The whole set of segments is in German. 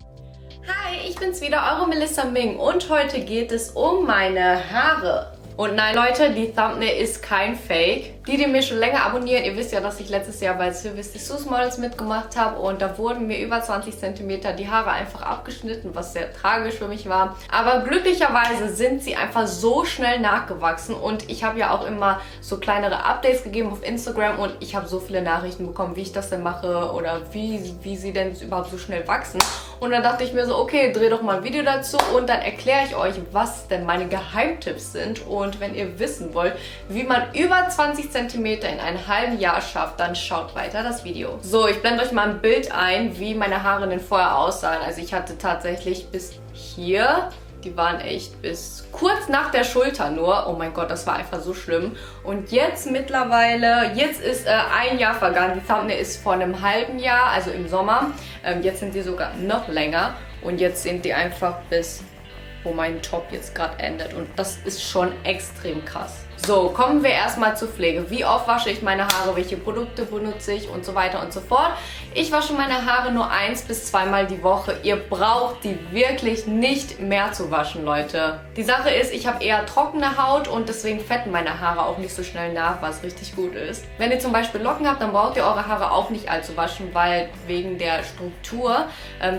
Hi, ich bin's wieder, eure Melissa Ming und heute geht es um meine Haare. Und nein, Leute, die Thumbnail ist kein Fake. Die mich schon länger abonnieren, ihr wisst ja, dass ich letztes Jahr bei Sylvie's Dessous Models mitgemacht habe und da wurden mir über 20 cm die Haare einfach abgeschnitten, was sehr tragisch für mich war. Aber glücklicherweise sind sie einfach so schnell nachgewachsen und ich habe ja auch immer so kleinere Updates gegeben auf Instagram und ich habe so viele Nachrichten bekommen, wie ich das denn mache oder wie sie denn überhaupt so schnell wachsen. Und dann dachte ich mir so, okay, dreh doch mal ein Video dazu und dann erkläre ich euch, was denn meine Geheimtipps sind. Und wenn ihr wissen wollt, wie man über 20 cm in einem halben Jahr schafft, dann schaut weiter das Video. So, ich blende euch mal ein Bild ein, wie meine Haare denn vorher aussahen. Also ich hatte tatsächlich bis hier, die waren echt bis kurz nach der Schulter nur. Oh mein Gott, das war einfach so schlimm. Und jetzt mittlerweile, jetzt ist ein Jahr vergangen. Die Thumbnail ist vor einem halben Jahr, also im Sommer. Jetzt sind die sogar noch länger. Und jetzt sind die einfach bis, wo mein Top jetzt gerade endet. Und das ist schon extrem krass. So, kommen wir erstmal zur Pflege. Wie oft wasche ich meine Haare, welche Produkte benutze ich und so weiter und so fort. Ich wasche meine Haare nur 1- bis 2-mal die Woche. Ihr braucht die wirklich nicht mehr zu waschen, Leute. Die Sache ist, ich habe eher trockene Haut und deswegen fetten meine Haare auch nicht so schnell nach, was richtig gut ist. Wenn ihr zum Beispiel Locken habt, dann braucht ihr eure Haare auch nicht allzu waschen, weil wegen der Struktur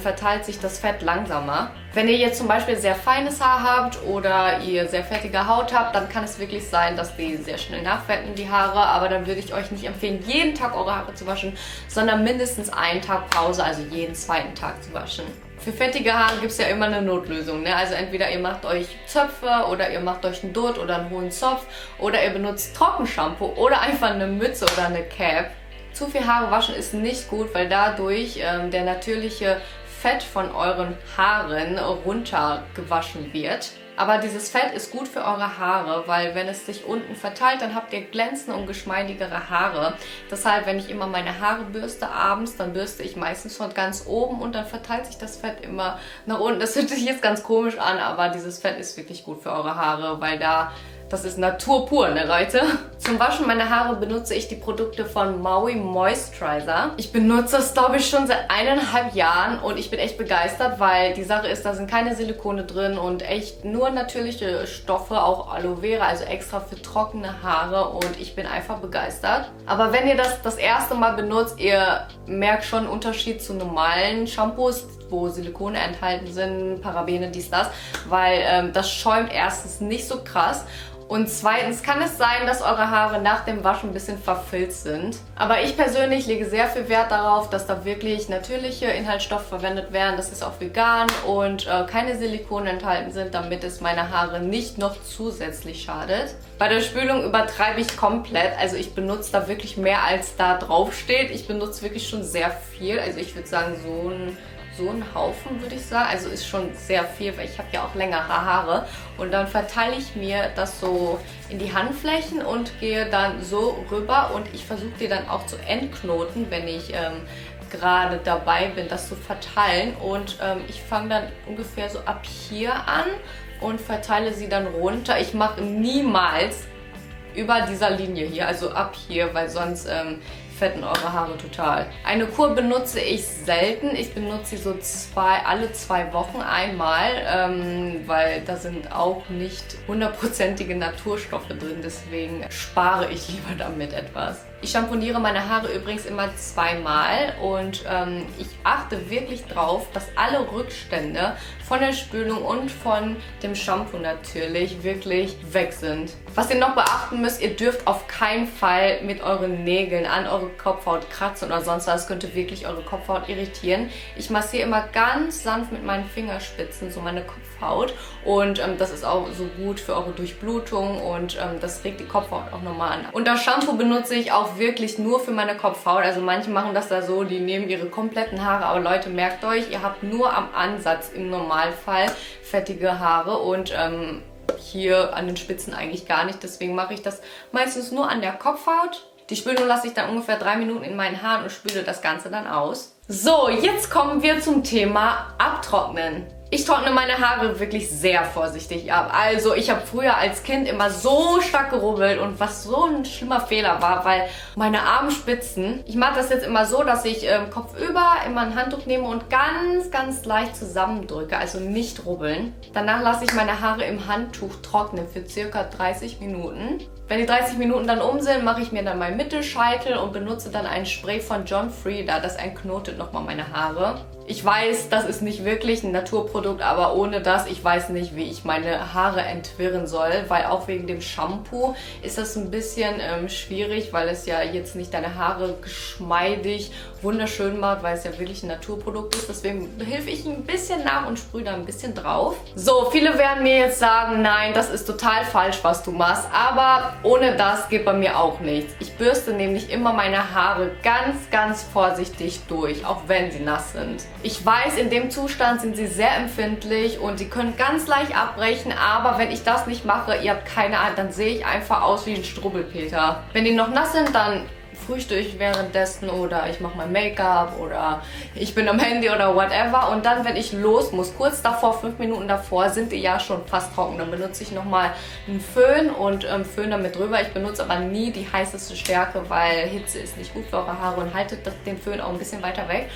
verteilt sich das Fett langsamer. Wenn ihr jetzt zum Beispiel sehr feines Haar habt oder ihr sehr fettige Haut habt, dann kann es wirklich sein, dass die sehr schnell nachfetten, die Haare. Aber dann würde ich euch nicht empfehlen, jeden Tag eure Haare zu waschen, sondern mindestens einen Tag Pause, also jeden zweiten Tag zu waschen. Für fettige Haare gibt es ja immer eine Notlösung, ne? Also entweder ihr macht euch Zöpfe oder ihr macht euch einen Dutt oder einen hohen Zopf oder ihr benutzt Trockenshampoo oder einfach eine Mütze oder eine Cap. Zu viel Haare waschen ist nicht gut, weil dadurch der natürliche Fett von euren Haaren runtergewaschen wird. Aber dieses Fett ist gut für eure Haare, weil wenn es sich unten verteilt, dann habt ihr glänzende und geschmeidigere Haare. Deshalb, wenn ich immer meine Haare bürste abends, dann bürste ich meistens von ganz oben und dann verteilt sich das Fett immer nach unten. Das hört sich jetzt ganz komisch an, aber dieses Fett ist wirklich gut für eure Haare, weil das ist Natur pur, ne Leute? Zum Waschen meiner Haare benutze ich die Produkte von Maui Moisturizer. Ich benutze das, glaube ich, schon seit 1,5 Jahren und ich bin echt begeistert, weil die Sache ist, da sind keine Silikone drin und echt nur natürliche Stoffe, auch Aloe Vera, also extra für trockene Haare und ich bin einfach begeistert. Aber wenn ihr das erste Mal benutzt, ihr merkt schon einen Unterschied zu normalen Shampoos, wo Silikone enthalten sind, Parabene, dies, das, weil das schäumt erstens nicht so krass. Und zweitens kann es sein, dass eure Haare nach dem Waschen ein bisschen verfilzt sind. Aber ich persönlich lege sehr viel Wert darauf, dass da wirklich natürliche Inhaltsstoffe verwendet werden. Das ist auch vegan und keine Silikone enthalten sind, damit es meine Haare nicht noch zusätzlich schadet. Bei der Spülung übertreibe ich komplett. Also ich benutze da wirklich mehr, als da drauf steht. Ich benutze wirklich schon sehr viel. Also ich würde sagen, so ein Haufen, würde ich sagen. Also ist schon sehr viel, weil ich habe ja auch längere Haare. Und dann verteile ich mir das so in die Handflächen und gehe dann so rüber. Und ich versuche die dann auch zu entknoten, wenn ich gerade dabei bin, das zu verteilen. Und ich fange dann ungefähr so ab hier an und verteile sie dann runter. Ich mache niemals über dieser Linie hier, also ab hier, weil sonst fetten eure Haare total. Eine Kur benutze ich selten. Ich benutze sie so alle 2 Wochen einmal, weil da sind auch nicht 100%ige Naturstoffe drin. Deswegen spare ich lieber damit etwas. Ich shampooniere meine Haare übrigens immer 2-mal und ich achte wirklich drauf, dass alle Rückstände von der Spülung und von dem Shampoo natürlich wirklich weg sind. Was ihr noch beachten müsst, ihr dürft auf keinen Fall mit euren Nägeln an eure Kopfhaut kratzen oder sonst was. Das könnte wirklich eure Kopfhaut irritieren. Ich massiere immer ganz sanft mit meinen Fingerspitzen so meine Kopfhaut und das ist auch so gut für eure Durchblutung und das regt die Kopfhaut auch nochmal an. Und das Shampoo benutze ich auch wirklich nur für meine Kopfhaut. Also manche machen das da so, die nehmen ihre kompletten Haare, aber Leute, merkt euch, ihr habt nur am Ansatz im Normalfall fettige Haare und hier an den Spitzen eigentlich gar nicht. Deswegen mache ich das meistens nur an der Kopfhaut. Die Spülung lasse ich dann ungefähr 3 Minuten in meinen Haaren und spüle das Ganze dann aus. So, jetzt kommen wir zum Thema Abtrocknen. Ich trockne meine Haare wirklich sehr vorsichtig ab. Also ich habe früher als Kind immer so stark gerubbelt und was so ein schlimmer Fehler war, weil meine Armspitzen, ich mache das jetzt immer so, dass ich kopfüber immer ein Handtuch nehme und ganz, ganz leicht zusammendrücke, also nicht rubbeln. Danach lasse ich meine Haare im Handtuch trocknen für circa 30 Minuten. Wenn die 30 Minuten dann um sind, mache ich mir dann meinen Mittelscheitel und benutze dann ein Spray von John Frieda. Das entknotet nochmal meine Haare. Ich weiß, das ist nicht wirklich ein Naturprodukt, aber ohne das, ich weiß nicht, wie ich meine Haare entwirren soll, weil auch wegen dem Shampoo ist das ein bisschen schwierig, weil es ja jetzt nicht deine Haare geschmeidig, wunderschön macht, weil es ja wirklich ein Naturprodukt ist. Deswegen helfe ich ein bisschen nach und sprühe da ein bisschen drauf. So, viele werden mir jetzt sagen, nein, das ist total falsch, was du machst, aber ohne das geht bei mir auch nichts. Ich bürste nämlich immer meine Haare ganz, ganz vorsichtig durch, auch wenn sie nass sind. Ich weiß, in dem Zustand sind sie sehr empfindlich und sie können ganz leicht abbrechen, aber wenn ich das nicht mache, ihr habt keine Ahnung, dann sehe ich einfach aus wie ein Strubbelpeter. Wenn die noch nass sind, dann frühstücke ich währenddessen oder ich mache mein Make-up oder ich bin am Handy oder whatever. Und dann, wenn ich los muss, kurz davor, 5 Minuten davor, sind die ja schon fast trocken. Dann benutze ich nochmal einen Föhn und föhn damit drüber. Ich benutze aber nie die heißeste Stärke, weil Hitze ist nicht gut für eure Haare und haltet den Föhn auch ein bisschen weiter weg.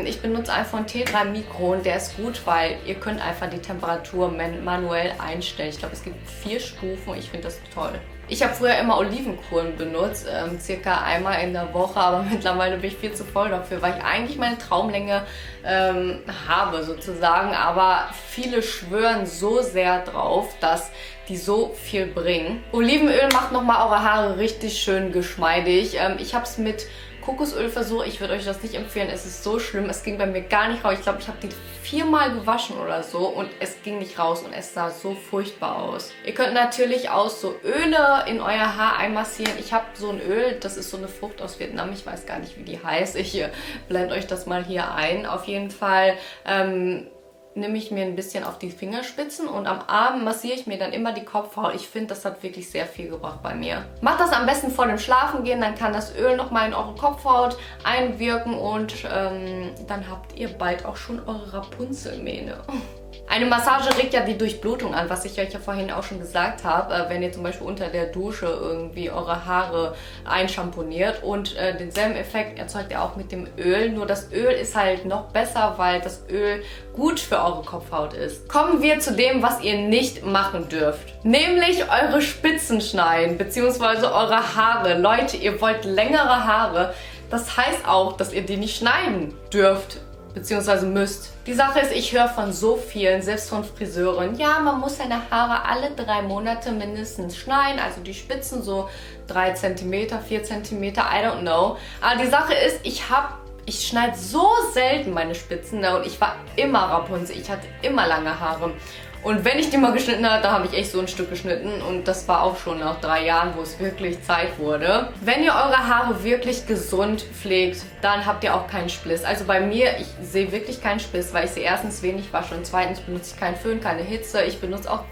Ich benutze einfach einen T3 Micro und der ist gut, weil ihr könnt einfach die Temperatur manuell einstellen. Ich glaube, es gibt 4 Stufen. Ich finde das toll. Ich habe früher immer Olivenkuren benutzt, circa einmal in der Woche, aber mittlerweile bin ich viel zu voll dafür, weil ich eigentlich meine Traumlänge habe sozusagen, aber viele schwören so sehr drauf, dass die so viel bringen. Olivenöl macht nochmal eure Haare richtig schön geschmeidig. Ich habe es mit Kokosöl versucht. Ich würde euch das nicht empfehlen. Es ist so schlimm. Es ging bei mir gar nicht raus. Ich glaube, ich habe die 4-mal gewaschen oder so und es ging nicht raus und es sah so furchtbar aus. Ihr könnt natürlich auch so Öle in euer Haar einmassieren. Ich habe so ein Öl, das ist so eine Frucht aus Vietnam. Ich weiß gar nicht, wie die heißt. Ich blende euch das mal hier ein. Auf jeden Fall nehme ich mir ein bisschen auf die Fingerspitzen und am Abend massiere ich mir dann immer die Kopfhaut. Ich finde, das hat wirklich sehr viel gebracht bei mir. Macht das am besten vor dem Schlafengehen, dann kann das Öl nochmal in eure Kopfhaut einwirken und dann habt ihr bald auch schon eure Rapunzelmähne. Eine Massage regt ja die Durchblutung an, was ich euch ja vorhin auch schon gesagt habe, wenn ihr zum Beispiel unter der Dusche irgendwie eure Haare einschamponiert und denselben Effekt erzeugt ihr auch mit dem Öl, nur das Öl ist halt noch besser, weil das Öl gut für eure Kopfhaut ist. Kommen wir zu dem, was ihr nicht machen dürft, nämlich eure Spitzen schneiden, beziehungsweise eure Haare. Leute, ihr wollt längere Haare, das heißt auch, dass ihr die nicht schneiden dürft. Beziehungsweise müsst. Die Sache ist, ich höre von so vielen, selbst von Friseuren, ja, man muss seine Haare alle 3 Monate mindestens schneiden, also die Spitzen so 3 cm, 4 cm, I don't know. Aber die Sache ist, ich schneide so selten meine Spitzen, ne? Und ich war immer Rapunzel, ich hatte immer lange Haare. Und wenn ich die mal geschnitten habe, da habe ich echt so ein Stück geschnitten und das war auch schon nach 3 Jahren, wo es wirklich Zeit wurde. Wenn ihr eure Haare wirklich gesund pflegt, dann habt ihr auch keinen Spliss. Also bei mir, ich sehe wirklich keinen Spliss, weil ich sie erstens wenig wasche und zweitens benutze ich keinen Föhn, keine Hitze. Ich benutze auch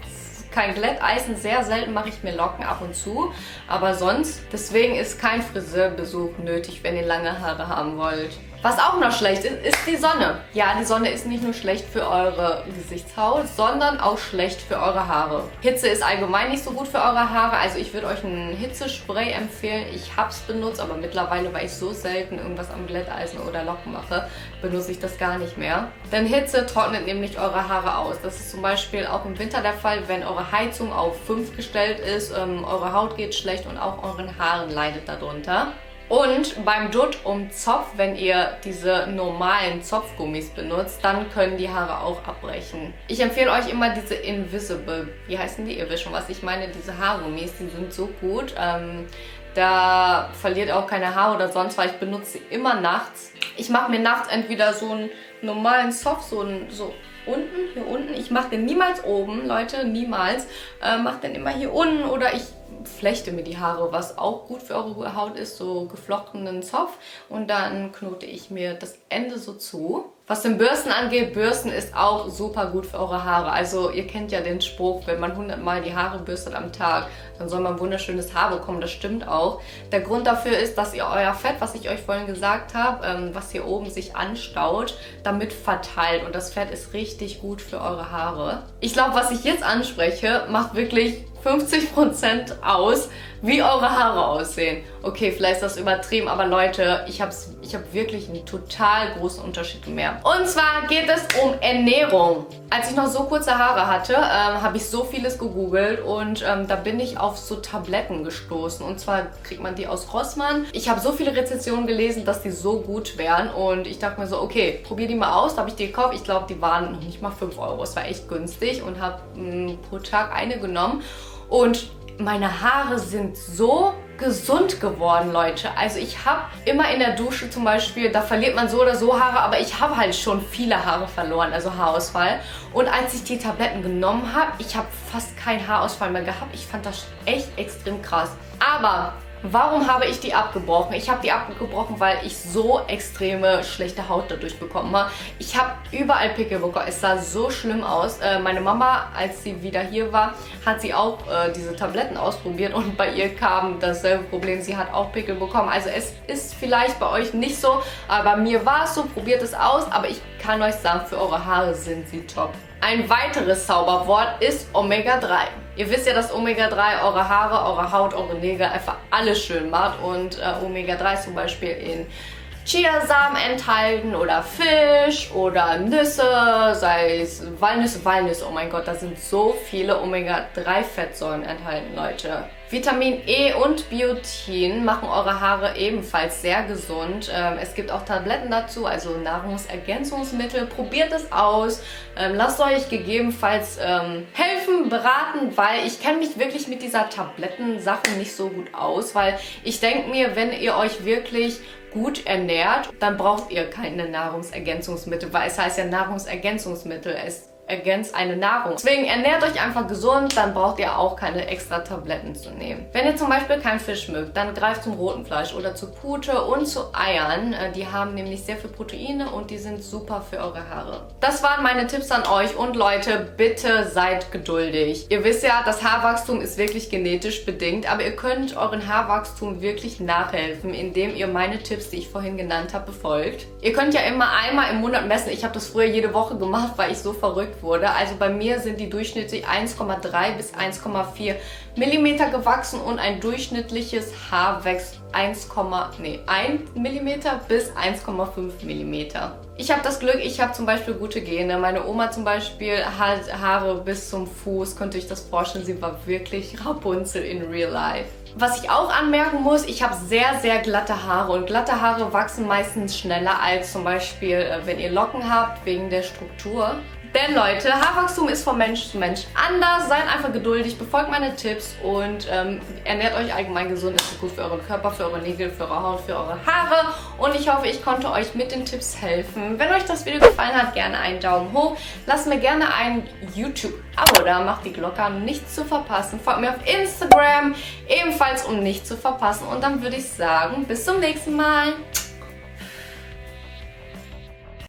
kein Glätteisen, sehr selten mache ich mir Locken ab und zu, aber sonst, deswegen ist kein Friseurbesuch nötig, wenn ihr lange Haare haben wollt. Was auch noch schlecht ist, ist die Sonne. Ja, die Sonne ist nicht nur schlecht für eure Gesichtshaut, sondern auch schlecht für eure Haare. Hitze ist allgemein nicht so gut für eure Haare, also ich würde euch ein Hitzespray empfehlen. Ich habe es benutzt, aber mittlerweile, weil ich so selten irgendwas am Glätteisen oder Locken mache, benutze ich das gar nicht mehr. Denn Hitze trocknet nämlich eure Haare aus. Das ist zum Beispiel auch im Winter der Fall, wenn eure Heizung auf 5 gestellt ist, eure Haut geht schlecht und auch euren Haaren leidet darunter. Und beim Dutt um Zopf, wenn ihr diese normalen Zopfgummis benutzt, dann können die Haare auch abbrechen. Ich empfehle euch immer diese Invisible, wie heißen die? Ihr wisst schon, was ich meine, diese Haargummis, die sind so gut. Da verliert auch keine Haare oder sonst was. Ich benutze sie immer nachts. Ich mache mir nachts entweder so einen normalen Zopf, so unten, hier unten. Ich mache den niemals oben, Leute, niemals. Mache den immer hier unten oder ich flechte mir die Haare, was auch gut für eure Haut ist, so geflochtenen Zopf und dann knote ich mir das Ende so zu. Was den Bürsten angeht, Bürsten ist auch super gut für eure Haare. Also ihr kennt ja den Spruch, wenn man 100 Mal die Haare bürstet am Tag, dann soll man wunderschönes Haar bekommen. Das stimmt auch. Der Grund dafür ist, dass ihr euer Fett, was ich euch vorhin gesagt habe, was hier oben sich anstaut, damit verteilt. Und das Fett ist richtig gut für eure Haare. Ich glaube, was ich jetzt anspreche, macht wirklich 50% aus, wie eure Haare aussehen. Okay, vielleicht ist das übertrieben, aber Leute, ich hab wirklich einen total großen Unterschied gemerkt. Und zwar geht es um Ernährung. Als ich noch so kurze Haare hatte, habe ich so vieles gegoogelt und da bin ich auf so Tabletten gestoßen. Und zwar kriegt man die aus Rossmann. Ich habe so viele Rezensionen gelesen, dass die so gut wären und ich dachte mir so, okay, probier die mal aus. Da habe ich die gekauft. Ich glaube, die waren noch nicht mal 5 Euro. Es war echt günstig und habe pro Tag eine genommen. Und meine Haare sind so gesund geworden, Leute. Also ich habe immer in der Dusche zum Beispiel, da verliert man so oder so Haare, aber ich habe halt schon viele Haare verloren, also Haarausfall. Und als ich die Tabletten genommen habe, ich habe fast keinen Haarausfall mehr gehabt. Ich fand das echt extrem krass. Aber warum habe ich die abgebrochen? Ich habe die abgebrochen, weil ich so extreme schlechte Haut dadurch bekommen habe. Ich habe überall Pickel bekommen. Es sah so schlimm aus. Meine Mama, als sie wieder hier war, hat sie auch diese Tabletten ausprobiert und bei ihr kam dasselbe Problem. Sie hat auch Pickel bekommen. Also es ist vielleicht bei euch nicht so, aber bei mir war es so. Probiert es aus, aber ich kann euch sagen, für eure Haare sind sie top. Ein weiteres Zauberwort ist Omega-3. Ihr wisst ja, dass Omega-3 eure Haare, eure Haut, eure Nägel einfach alles schön macht. Und Omega-3 ist zum Beispiel in Chiasamen enthalten oder Fisch oder Nüsse, sei es Walnüsse, oh mein Gott, da sind so viele Omega-3-Fettsäuren enthalten, Leute. Vitamin E und Biotin machen eure Haare ebenfalls sehr gesund. Es gibt auch Tabletten dazu, also Nahrungsergänzungsmittel. Probiert es aus. Lasst euch gegebenenfalls helfen, beraten, weil ich kenne mich wirklich mit dieser Tablettensache nicht so gut aus, weil ich denke mir, wenn ihr euch wirklich gut ernährt, dann braucht ihr keine Nahrungsergänzungsmittel, weil es heißt ja Nahrungsergänzungsmittel. Es ergänzt eine Nahrung. Deswegen ernährt euch einfach gesund, dann braucht ihr auch keine extra Tabletten zu nehmen. Wenn ihr zum Beispiel keinen Fisch mögt, dann greift zum roten Fleisch oder zu Pute und zu Eiern. Die haben nämlich sehr viel Proteine und die sind super für eure Haare. Das waren meine Tipps an euch und Leute, bitte seid geduldig. Ihr wisst ja, das Haarwachstum ist wirklich genetisch bedingt, aber ihr könnt euren Haarwachstum wirklich nachhelfen, indem ihr meine Tipps, die ich vorhin genannt habe, befolgt. Ihr könnt ja immer einmal im Monat messen. Ich habe das früher jede Woche gemacht, weil ich so verrückt wurde. Also bei mir sind die durchschnittlich 1,3 bis 1,4 mm gewachsen und ein durchschnittliches Haar wächst 1 mm bis 1,5 mm. Ich habe das Glück, ich habe zum Beispiel gute Gene. Meine Oma zum Beispiel hat Haare bis zum Fuß. Könnt ihr euch das vorstellen? Sie war wirklich Rapunzel in real life. Was ich auch anmerken muss, ich habe sehr, sehr glatte Haare und glatte Haare wachsen meistens schneller als zum Beispiel, wenn ihr Locken habt, wegen der Struktur. Denn Leute, Haarwachstum ist von Mensch zu Mensch anders. Seid einfach geduldig, befolgt meine Tipps und ernährt euch allgemein gesund. Das ist gut für euren Körper, für eure Nägel, für eure Haut, für eure Haare. Und ich hoffe, ich konnte euch mit den Tipps helfen. Wenn euch das Video gefallen hat, gerne einen Daumen hoch. Lasst mir gerne ein YouTube-Abo da, macht die Glocke an, um nichts zu verpassen. Folgt mir auf Instagram, ebenfalls um nichts zu verpassen. Und dann würde ich sagen, bis zum nächsten Mal.